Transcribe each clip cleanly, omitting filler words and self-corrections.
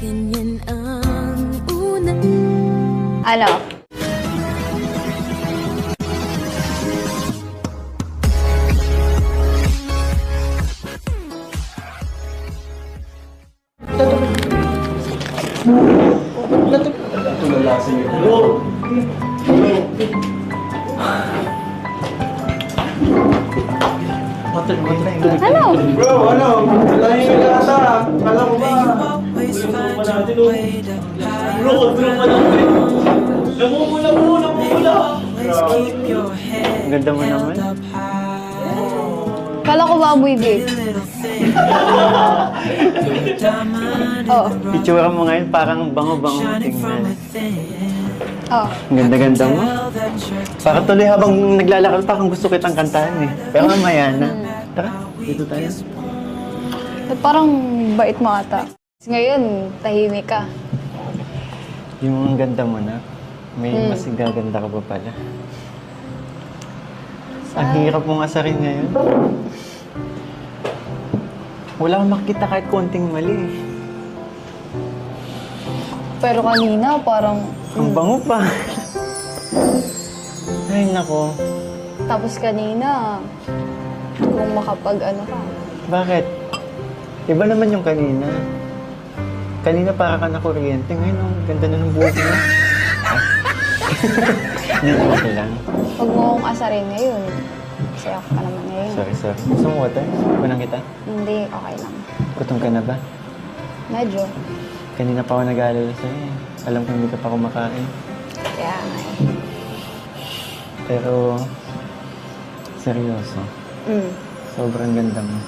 ganyan ang unang... Ano? Tulala sa iyo. Hello! Ano? Bro, ano? Nalahin ka ata. Kala ko ba? Tulong pa natin, oh. Bro, tulong pa natin. Namumula mo, namumula. Ang ganda mo naman. Kala ko ba amoy vape? Oo. Itsura mo ngayon parang bango-bango mo tingnan. Oo. Ang ganda-ganda mo. Para tuloy habang naglalakad pa kung gusto kitang kantahan eh. Pero mamaya na. Tara, dito tayo. Ba't parang bait mo ata? Ngayon, tahimik ka. Yung ganda mo na. May mas gaganda ka pa pala. Ang hirap mong asarin ngayon. Wala kang makita kahit konting mali. Pero kanina, parang... Ang bango pa. Ay, nako. Tapos kanina, kung makapag-ano ka. Bakit? Iba naman yung kanina. Kanina para ka na kuryente. Ngayon, ang ganda na ng buhok mo. Hindi okay lang. Huwag mo akong asarin ngayon. Kasi ako pa naman ngayon. Sorry. Gusto mo water? Kunang kita? Hindi, okay lang. Gutom ka na ba? Medyo. Kanina pa ako nag-aalala sa'yo eh. Alam ko hindi ka pa kumakain. Kaya nga eh. Pero, seryoso. Sobrang ganda mo.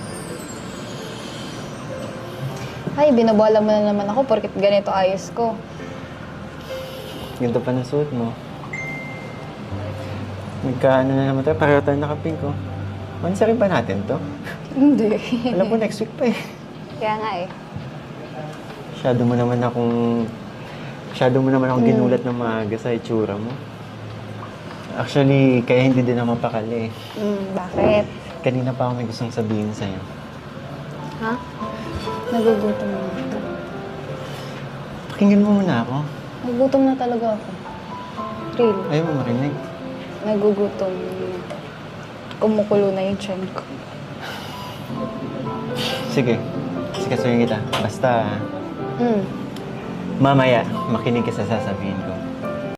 Ay, binabola mo na naman ako porkit ganito ayos ko. Ganda pa ng suot mo. Nagkaano na naman tayo, pareho tayo nakapink ko. Mansarin ba natin to? Hindi. Alam ko next week pa eh. Kaya nga eh. Masyado mo naman akong ginulat ng maaga sa itsura mo. Actually, kaya hindi din ako mapakali eh. Bakit? Kanina pa ako may gustong sabihin sa'yo. Ha? Nagugutom na ako. Pakinggan mo muna ako. Nagugutom na talaga ako. Real. Ayaw mo marinig. Nagugutom na. Kumukulo na yung tiyan ko. Sige. Sikasuhin kita. Basta, Mm. mamaya, makinig ka sa sasabihin ko.